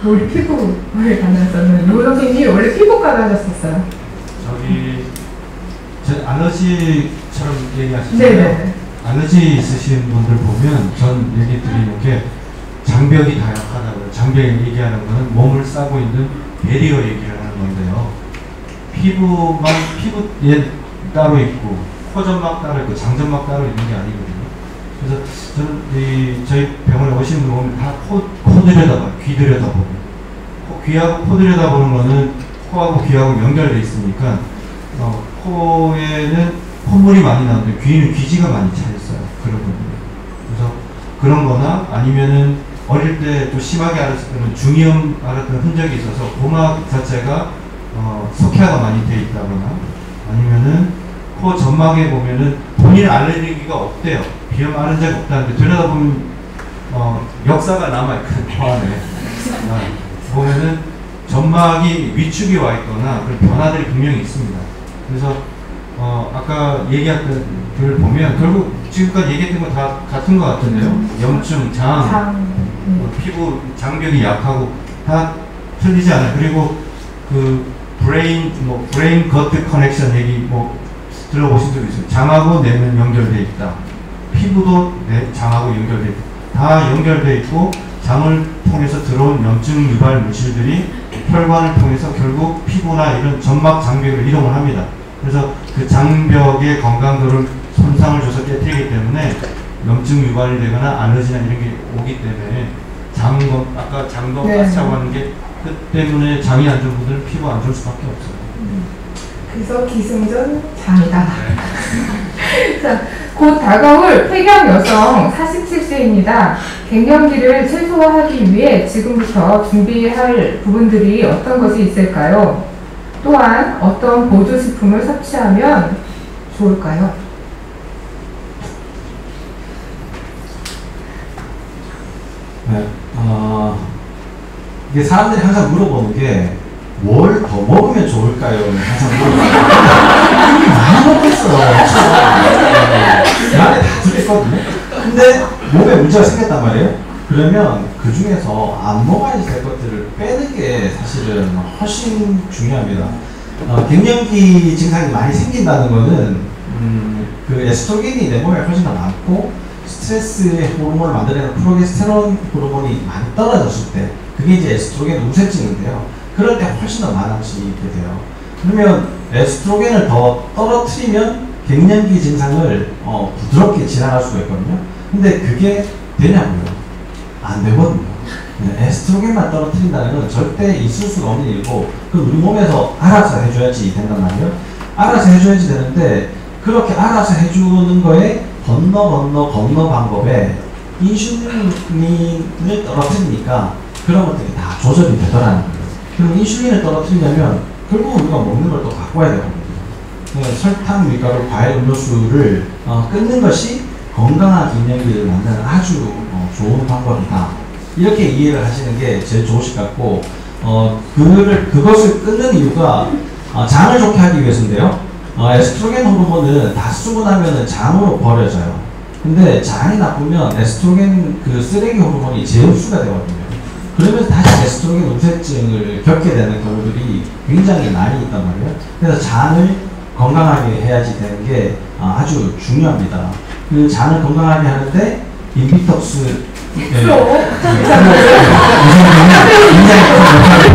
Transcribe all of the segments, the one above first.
우리 피부에 관해서는 유 선생님이 원래 피부과를 하셨었어요. 저기 알러지처럼 얘기하시잖아요. 네네. 알러지 있으신 분들 보면 전 얘기 드리는 게 장벽이 다 약하다고요. 장벽 얘기하는 거는 몸을 싸고 있는 베리어 얘기를 하는 건데요. 피부에 따로 있고 코점막 따로 있고 장점막 따로 있는 게 아니거든요. 그래서 저는 저희 병원에 오시는 분 보면 다 코 들여다봐요. 귀 들여다보고. 귀하고 코 들여다보는 거는 코하고 귀하고 연결되어 있으니까 코에는 콧물이 많이 나오는데 귀는 귀지가 많이 차있어요. 그런 분들. 그래서 그런 거나 아니면은 어릴 때 또 심하게 앓았을 때는 중이염 앓았던 흔적이 있어서 고막 자체가 석회화가 많이 돼 있다거나 아니면은 코 점막에 보면은 본인 알레르기가 없대요. 비염 앓은 적이 없다는데 들여다보면 역사가 남아있거든요. 코 안에. 보면은 점막이 위축이 와 있거나 그런 변화들이 분명히 있습니다. 그래서 아까 얘기했던 걸 보면 결국 지금까지 얘기했던 거 다 같은 것 같은데요. 염증, 피부 장벽이 약하고 다 틀리지 않아요. 그리고 그 브레인 거트 커넥션 얘기 들어보신 적 있어요. 장하고 뇌는 연결돼 있다. 피부도 장하고 연결돼 있다. 다 연결돼 있고 장을 통해서 들어온 염증 유발 물질들이 혈관을 통해서 결국 피부나 이런 점막 장벽을 이동을 합니다. 그래서 그 장벽의 건강도를 손상을 줘서 깨뜨리기 때문에 염증 유발이 되거나 알러지나 이런 게 오기 때문에 아까 장도 가스차고 하는 게 그 때문에 장이 안 좋은 분들은 피부 안 좋을 수밖에 없어요. 그래서 기승전 장이다. 자, 곧 다가올 폐경 여성 47세입니다. 갱년기를 최소화하기 위해 지금부터 준비할 부분들이 어떤 것이 있을까요? 또한 어떤 보조식품을 섭취하면 좋을까요? 네, 이게 사람들이 항상 물어보는 게 뭘 더 먹으면 좋을까요? 항상 물어봐요. 이미 많이 먹겠어요. 그 안에 다 들어있거든요. 근데 몸에 문제가 생겼단 말이에요. 그러면 그 중에서 안 먹어야 될 것들을 빼는 게 사실은 훨씬 중요합니다. 갱년기 증상이 많이 생긴다는 거는 그 에스트로겐이 내 몸에 훨씬 더 많고 스트레스의 호르몬을 만들어내는 프로게스테론 호르몬이 많이 떨어졌을 때 그게 이제 에스트로겐 우세증인데요. 그럴 때 훨씬 더 많아지게 돼요. 그러면 에스트로겐을 더 떨어뜨리면 갱년기 증상을 부드럽게 지나갈 수가 있거든요. 근데 그게 되냐고요? 안 되거든요. 에스트로겐만 떨어뜨린다는 건 절대 있을 수가 없는 일이고 그럼 우리 몸에서 알아서 해줘야지 된단 말이에요. 알아서 해줘야지 되는데 그렇게 알아서 해주는 거에 건너 방법에 인슐린을 떨어뜨리니까 그런 것들이 다 조절이 되더라는 거예요. 그럼 인슐린을 떨어뜨리려면 결국 우리가 먹는 걸 또 바꿔야 되거든요. 설탕, 밀가루, 과일, 음료수를 끊는 것이 건강한 갱년기를 만드는 아주 좋은 방법이다. 이렇게 이해를 하시는 게 제일 좋으실 것 같고 그것을 끊는 이유가 장을 좋게 하기 위해서인데요. 에스트로겐 호르몬은 다 쓰고 나면은 장으로 버려져요. 근데 장이 나쁘면 에스트로겐 그 쓰레기 호르몬이 재흡수가 되거든요. 그러면서 다시 에스트로겐 우세증을 겪게 되는 경우들이 굉장히 많이 있단 말이에요. 그래서 장을 건강하게 해야지 되는 게 아주 중요합니다. 그 장을 건강하게 하는데 인비톡스 굉장히 큰 역할을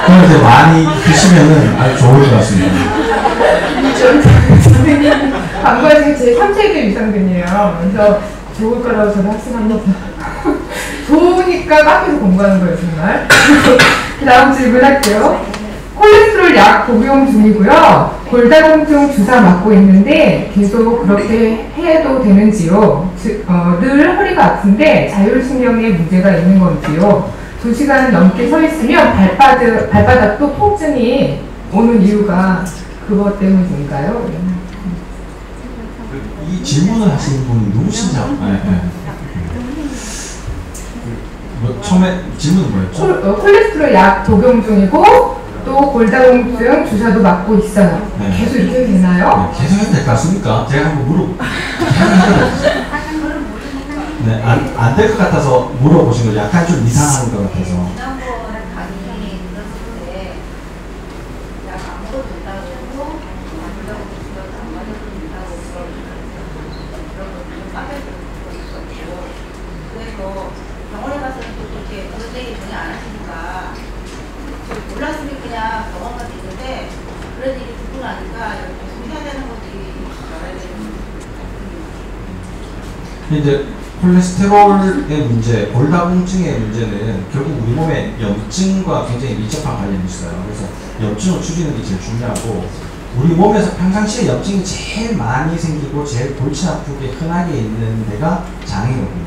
그래서 많이 드시면은 아주 좋을 것 같습니다. 선생님 광고하신 제 3세대 유산균이에요. 그래서 좋을 거라고 저는 확신합니다. 좋으니까 카페에서 공부하는 거예요, 정말. 다음 질문할게요. 콜레스테롤 약 복용 중이고요. 골다공증 주사 맞고 있는데 계속 그렇게 해도 되는지요? 늘 허리가 아픈데 자율신경에 문제가 있는 건지요? 2시간 넘게 서 있으면 발바닥도 통증이 오는 이유가 그것 때문인가요? 이 질문을 하시는 분이 누구신지 처음에 질문은 뭐였죠? 콜레스테롤 약 복용 중이고 또 골다공증 주사도 맞고 있어요. 네. 계속 이렇게 되나요? 네, 계속 해도 될 것 같습니까? 제가 한번 물어볼게요. 네, 안 될 것 같아서 물어보신 거죠. 약간 좀 이상한 것 같아서. 지난번에 강의 들었을 때 약 안 먹어도 된다고 했고 안 된다고 했어도 안 맞아도 된다고 그런 좀 빠져있는 거 있었고 그래서 병원에 가서는 또 그렇게 그런 얘기 전혀 안 하시니까 몰랐으면 그냥 병원 가서 있는데 그런 얘기 듣고 나니까 계속 해야 되는 것들이 알아야 되는 이제 콜레스테롤의 문제, 골다공증의 문제는 결국 우리 몸의 염증과 굉장히 밀접한 관련이 있어요. 그래서 염증을 줄이는 게 제일 중요하고 우리 몸에서 평상시에 염증이 제일 많이 생기고 제일 골치 아프게 흔하게 있는 데가 장이거든요.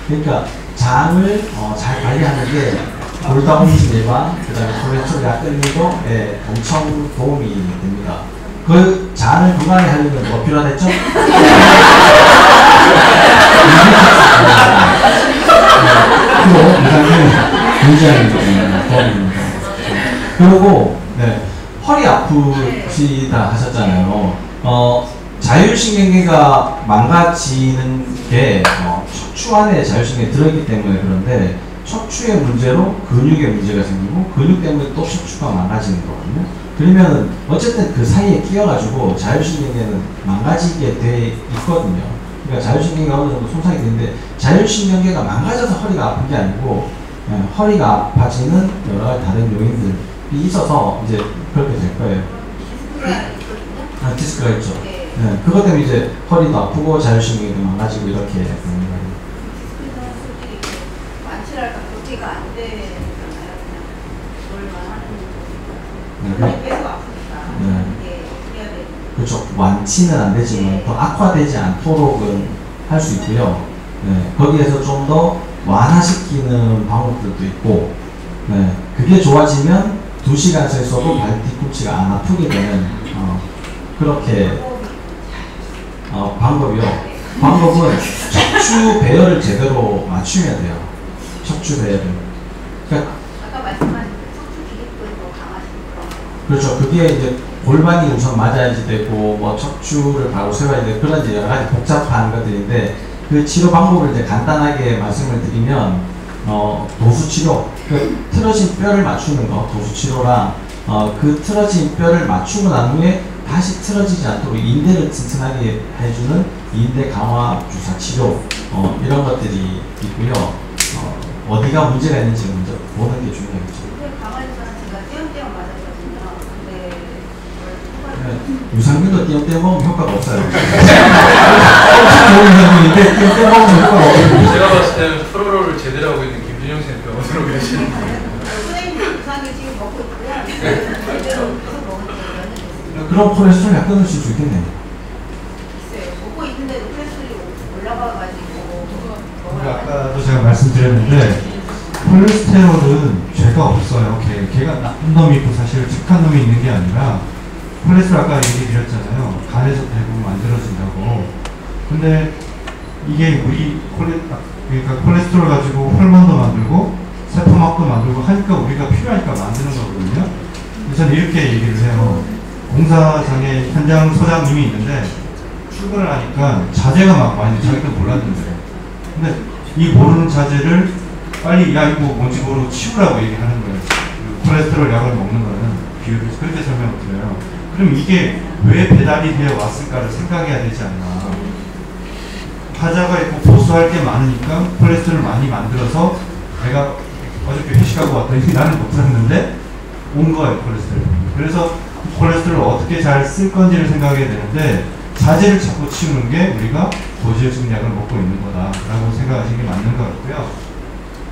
그러니까 장을 잘 관리하는 게 골다공증 예방, 그 다음에 콜레스테롤 약 끊기도 엄청 도움이 됩니다. 그 장을 건강하게 하려면 뭐 필요하겠죠? 굉장히 도움입니다. 그리고 허리 아프시다 하셨잖아요. 자율신경계가 망가지는 게 척추 안에 자율신경이 들어있기 때문에 그런데 척추의 문제로 근육의 문제가 생기고 근육 때문에 또 척추가 망가지는 거거든요. 그러면 어쨌든 그 사이에 끼어가지고 자율신경계는 망가지게 돼 있거든요. 그러니까 자율신경계가 어느 정도 손상이 되는데 자율신경계가 망가져서 허리가 아픈 게 아니고 허리가 아파지는 여러 가지 다른 요인들이 있어서 이제 그렇게 될 거예요. 디스크가 있죠. 네, 그것 때문에 이제 허리도 아프고 자율신경계도 망가지고 이렇게 되는 거예요. 완치랄까 그렇게가 안 되잖아요. 그냥 뭘만 하는 계속 아프니까 이게 어떻게 해야 되지? 그렇죠. 완치는 안 되지만 더 악화되지 않도록은 할 수 있고요. 거기에서 좀 더 완화시키는 방법들도 있고, 그게 좋아지면 2시간 세서도 발 뒤꿈치가 안 아프게 되는 그렇게 방법이요. 방법은 척추 배열을 제대로 맞추면 돼요. 척추 배열을. 그러니까 아까 말씀하신 척추 기립근이 더 강하신 그렇죠. 그게 이제 골반이 우선 맞아야지 되고 뭐 척추를 바로 세워야 되고 그런 이제 여러 가지 복잡한 것들인데 그 치료 방법을 이제 간단하게 말씀을 드리면 도수 치료, 그 틀어진 뼈를 맞추는 거 도수 치료랑 그 틀어진 뼈를 맞추고 난 후에 다시 틀어지지 않도록 인대를 튼튼하게 해주는 인대 강화 주사 치료 이런 것들이 있고요. 어디가 문제가 있는지 먼저 보는 게 중요하겠죠. 강화주사는 제가 띄엄띄엄 맞았거든요. 근데 유산균도 띄엄띄엄 먹으면 효과가 없어요. 좋은 유산균인데 띄엄띄엄 먹으면 효과가 없어요. 제가 봤을 때는 프로로를 제대로 하고 있는 김준영 선생님 병원으로 계시는 선생님 유산균 지금 먹고 있고요. 제대로 계속 먹는데 그럼 콜레스테롤 약 끊으실 수 있겠네요. 있어요. 먹고 있는데도 콜레스테롤이 올라가가지고 아까도 제가 말씀드렸는데 콜레스테롤은 죄가 없어요. 걔가 나쁜 놈이 있고 사실 착한 놈이 있는 게 아니라 콜레스테롤 아까 얘기 드렸잖아요. 간에서 대부분 만들어진다고. 근데 이게 우리 그러니까 콜레스테롤 가지고 호르몬도 만들고 세포막도 만들고 하니까 우리가 필요하니까 만드는 거거든요. 저는 이렇게 얘기를 해요. 공사장에 현장 소장님이 있는데 출근을 하니까 자재가 막 많이 자기도 몰랐는데 근데 이 모르는 자재를 빨리 야 이거 뭔지 모르고 치우라고 얘기하는 거예요. 그 콜레스테롤 약을 먹는 거는 비율을 그렇게 설명을 드려요. 그럼 이게 왜 배달이 되어 왔을까를 생각해야 되지 않나. 하자가 있고 보수할 게 많으니까 콜레스테롤 많이 만들어서 내가 어저께 회식하고 왔더니 나는 못 들었는데 온 거예요 콜레스테롤. 그래서 콜레스테롤을 어떻게 잘 쓸 건지를 생각해야 되는데 자재를 자꾸 치우는 게 우리가 고지혈증 약을 먹고 있는 거다라고 생각하시는 게 맞는 것 같고요.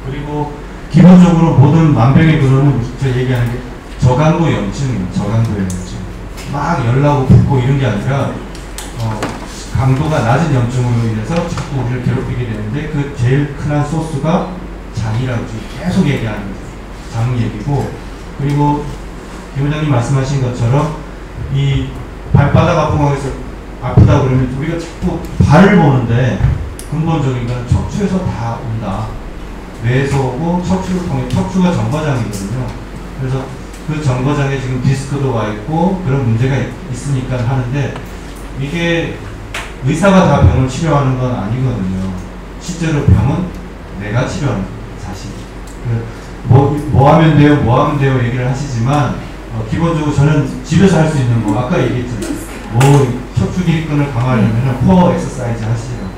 그리고 기본적으로 모든 만병의 근원은 제가 얘기하는 게 저강도 염증입니다. 저강도 염증. 막 열나고 붓고 이런 게 아니라 강도가 낮은 염증으로 인해서 자꾸 우리를 괴롭히게 되는데 그 제일 큰 소스가 장이라고 계속 얘기하는 장 얘기고 그리고 김 원장님 말씀하신 것처럼 이 발바닥 아프다 그러면 우리가 자꾸 발을 보는데 근본적인 건 척추에서 다 온다. 뇌에서 오고 척추를 통해 척추가 정거장이거든요. 그래서 그 정거장에 지금 디스크도 와 있고 그런 문제가 있으니까 하는데 이게 의사가 다 병을 치료하는 건 아니거든요. 실제로 병은 내가 치료하는 거예요, 사실. 뭐 하면 돼요, 뭐 하면 돼요 얘기를 하시지만 기본적으로 저는 집에서 할 수 있는 거 아까 얘기했잖아요. 뭐 척추 기립근을 강화하려면 코어 엑서사이즈 하시라고.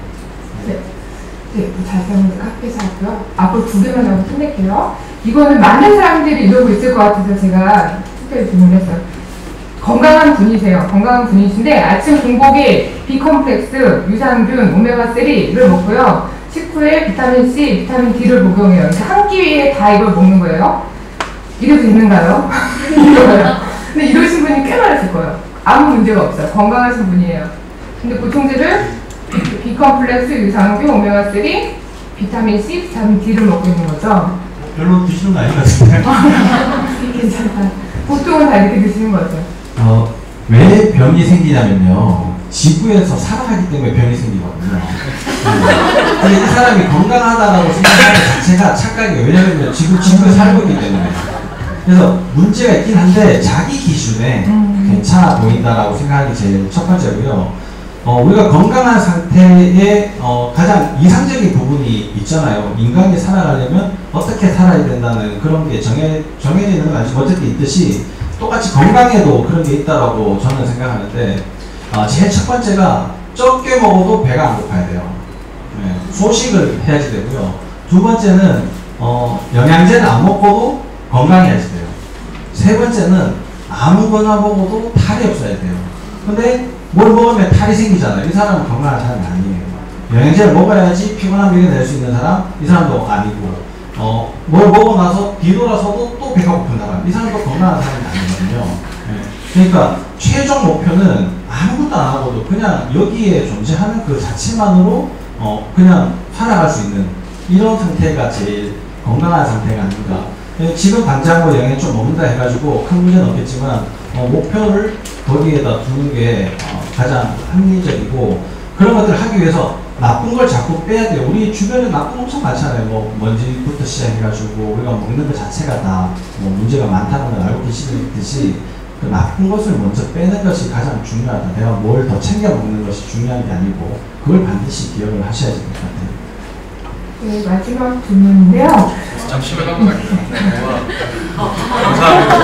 네, 자세한 건 카페에서 하고요. 앞으로 2개만 하고 끝낼게요. 이거는 많은 사람들이 이러고 있을 것 같아서 제가 특별히 질문했어요. 건강한 분이세요. 건강한 분이신데 아침 공복에 B컴플렉스, 유산균, 오메가3를 먹고요. 식후에 비타민C, 비타민 D를 복용해요. 그래서 한 끼에 다 이걸 먹는 거예요. 이래도 되는가요? 이거요. 근데 이러신 분이 꽤 많으실 거예요. 아무 문제가 없어요. 건강하신 분이에요. 근데 보통들은 B컴플렉스, 유산균, 오메가3, 비타민C, 비타민 D를 먹고 있는 거죠. 별로 드시는 거 아닌 것 같은데. 괜찮아요. 보통은 다 이렇게 드시는 거죠. 왜 병이 생기냐면요. 지구에서 살아가기 때문에 병이 생기거든요. 근데 이 사람이 건강하다라고 생각하는 것 자체가 착각이에요. 왜냐면 지구에 살고 있기 때문에. 그래서 문제가 있긴 한데 자기 기준에 괜찮아 보인다라고 생각하기 제일 첫 번째고요. 우리가 건강한 상태에 가장 이상적인 부분이 있잖아요. 인간이 살아가려면 어떻게 살아야 된다는 그런 게 정해져 있는 건 아니지만 어쨌든 있듯이 똑같이 건강에도 그런 게 있다라고 저는 생각하는데 제일 첫 번째가 적게 먹어도 배가 안 고파야 돼요. 네, 소식을 해야지 되고요. 두 번째는 영양제는 안 먹고도 건강해야지 돼요. 세 번째는 아무거나 먹어도 탈이 없어야 돼요. 근데 뭘 먹으면 탈이 생기잖아요. 이 사람은 건강한 사람이 아니에요. 영양제를 먹어야지 피곤함을 이겨낼 수 있는 사람, 이 사람도 아니고 뭘 먹고 나서 뒤돌아서도 또 배가 고픈 사람, 이 사람도 건강한 사람이 아니거든요. 네. 그러니까 최종 목표는 아무것도 안 하고도 그냥 여기에 존재하는 그 자체만으로 그냥 살아갈 수 있는 이런 상태가 제일 건강한 상태가 아닌가. 지금 당장 뭐 영양 좀 먹는다 해가지고 큰 문제는 없겠지만 목표를 거기에다 두는 게 가장 합리적이고, 그런 것들을 하기 위해서 나쁜 걸 자꾸 빼야 돼요. 우리 주변에 나쁜 거 엄청 많잖아요. 뭐 먼지부터 시작해가지고 우리가 먹는 것 자체가 다 뭐 문제가 많다는 걸 알고 계시듯이 그 나쁜 것을 먼저 빼는 것이 가장 중요하다. 내가 뭘 더 챙겨 먹는 것이 중요한 게 아니고 그걸 반드시 기억을 하셔야 될 것 같아요. 네, 마지막 질문인데요. 잠시만 한번 할게요. 감사합니다.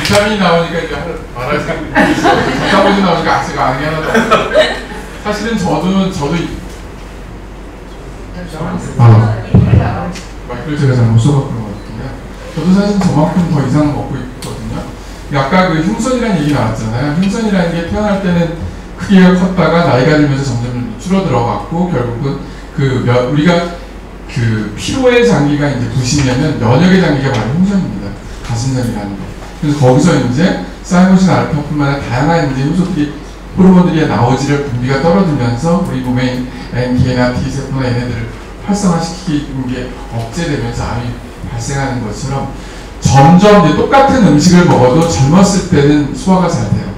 비타민이 나오니까 이제 말할 생각이 있어요. 비타민이 나오니까 악세가 아닌 게 하나도. 사실은 저도 마이크를 제가 잘못 써봤던 것 같은데, 저도 사실 저만큼 더 이상 먹고 있거든요. 아까 그 흉선이라는 얘기 나왔잖아요. 흉선이라는 게 태어날 때는 크기가 컸다가 나이가 들면서 점점 줄어들어갔고, 결국은 우리가 그 피로의 장기가 이제 부시면은 면역의 장기가 바로 흉선입니다. 가슴선이라는 거. 그래서 거기서 이제 사이노신 알파뿐만 아니라 다양한 이제 효소들이, 호르몬들이 나오지를 분비가 떨어지면서 우리 몸에 NK나 T세포나 얘네들을 활성화시키는 게 억제되면서 암이 발생하는 것처럼 점점 이제 똑같은 음식을 먹어도 젊었을 때는 소화가 잘 돼요.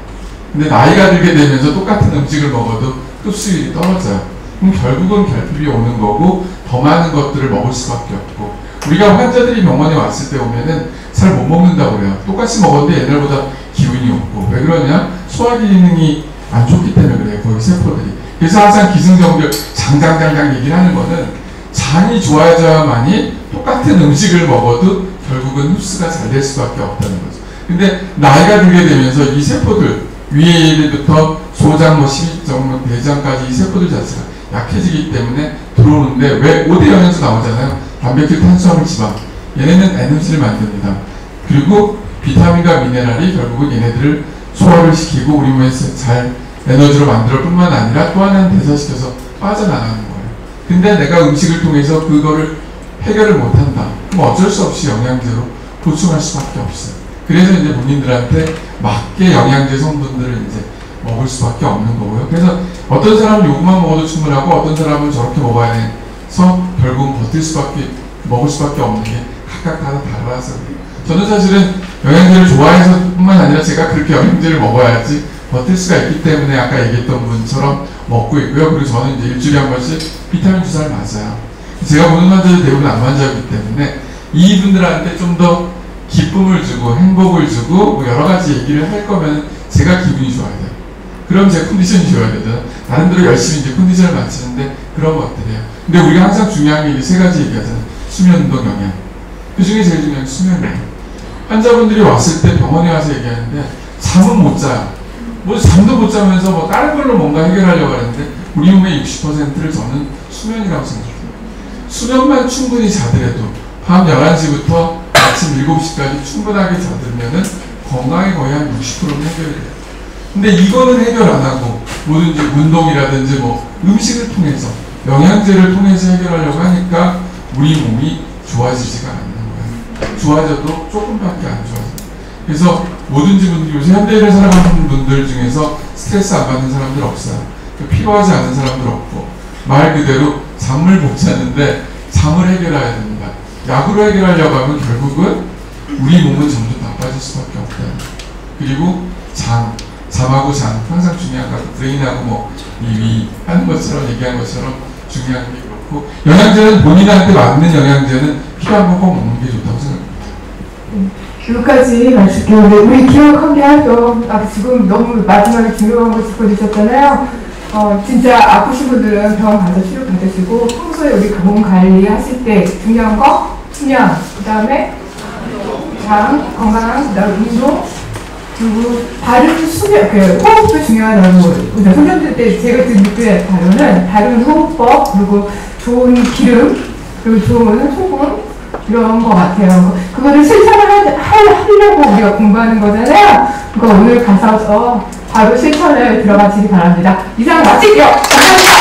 근데 나이가 들게 되면서 똑같은 음식을 먹어도 흡수율이 떨어져요. 그럼 결국은 결핍이 오는 거고 더 많은 것들을 먹을 수밖에 없고, 우리가 환자들이 병원에 왔을 때 오면은 잘 못 먹는다고 그래요. 똑같이 먹었는데 옛날보다 기운이 없고. 왜 그러냐? 소화 기능이 안 좋기 때문에 그래요. 거기 세포들이. 그래서 항상 기승전결 장장장장 얘기를 하는 거는 장이 좋아져야만이 똑같은 음식을 먹어도 결국은 흡수가 잘 될 수밖에 없다는 거죠. 근데 나이가 들게 되면서 이 세포들 위에부터 소장, 십이정, 대장까지 이 세포들 자체가 약해지기 때문에 들어오는데, 왜 5대 영양소 나오잖아요. 단백질, 탄수화물, 지방. 얘네는 에너지를 만듭니다. 그리고 비타민과 미네랄이 결국은 얘네들을 소화를 시키고 우리 몸에서 잘 에너지로 만들어 뿐만 아니라 또 하나는 대사시켜서 빠져나가는 거예요. 근데 내가 음식을 통해서 그거를 해결을 못한다. 그럼 어쩔 수 없이 영양제로 보충할 수밖에 없어요. 그래서 이제 본인들한테 맞게 영양제 성분들을 이제 먹을 수밖에 없는 거고요. 그래서 어떤 사람은 요것만 먹어도 충분하고 어떤 사람은 저렇게 먹어야 해서 결국은 먹을 수밖에 없는 게 각각 다 달라서 그래요. 저는 사실은 영양제를 좋아해서 뿐만 아니라 제가 그렇게 영양제를 먹어야지 버틸 수가 있기 때문에 아까 얘기했던 분처럼 먹고 있고요. 그리고 저는 이제 일주일에 한 번씩 비타민 주사를 맞아요. 제가 보는 환자들 대부분 암 환자이기 때문에 이분들한테 좀 더 기쁨을 주고 행복을 주고 뭐 여러 가지 얘기를 할 거면 제가 기분이 좋아야 돼요. 그럼 제 컨디션이 좋아야 되잖아. 나름대로 열심히 이제 컨디션을 맞추는데 그런 것들이에요. 근데 우리가 항상 중요한 게 이제 세 가지 얘기하잖아요. 수면, 운동, 영양. 그 중에 제일 중요한 게 수면이에요. 환자분들이 왔을 때 병원에 와서 얘기하는데 잠은 못 자요. 뭐 잠도 못 자면서 뭐 다른 걸로 뭔가 해결하려고 하는데 우리 몸의 60%를 저는 수면이라고 생각해요. 수면만 충분히 자더라도 밤 11시부터 아침 7시까지 충분하게 자들면은 건강이 거의 한 60%는 해결이 돼요. 근데 이거는 해결 안 하고 뭐든지 운동이라든지 뭐 음식을 통해서 영양제를 통해서 해결하려고 하니까 우리 몸이 좋아지지가 않는 거예요. 좋아져도 조금밖에 안 좋아져요. 그래서 뭐든지 요새 현대인을 살아가는 분들 중에서 스트레스 안 받는 사람들 없어요. 피로하지 않은 사람들 없고 말 그대로 잠을 못 자는데 잠을 해결해야 됩니다. 약으로 해결하려고 하면 결국은 우리 몸은 점점 나빠질 수밖에 없어요. 그리고 잠하고 장 항상 중요한 것 같아요. 브레인하고 뭐 위 하는 것처럼 얘기한 것처럼 중요한 게 그렇고 영양제는 본인한테 맞는 영양제는 필요한 거 꼭 먹는 게 좋다고 생각합니다. 여기까지 말씀드렸는데 우리 기억 함께 하죠. 지금 너무 마지막에 중요한 거 짚어주셨잖아요. 진짜 아프신 분들은 병원 가서 치료 받으시고 평소에 우리 몸 관리하실 때 중요한 거 수면, 그 다음에 장, 건강, 그 다음에 운동, 그리고 바른 수면, 호흡도 중요하다고 선생님들 때 제가 듣는 바로는 바른 호흡법, 그리고 좋은 기름, 그리고 좋은 소금 이런 것 같아요. 그거를 실천을 하려고 우리가 공부하는 거잖아요. 그러니까 오늘 가서 바로 실천을 들어가시기 바랍니다. 이상 마칠게요. 감사합니다.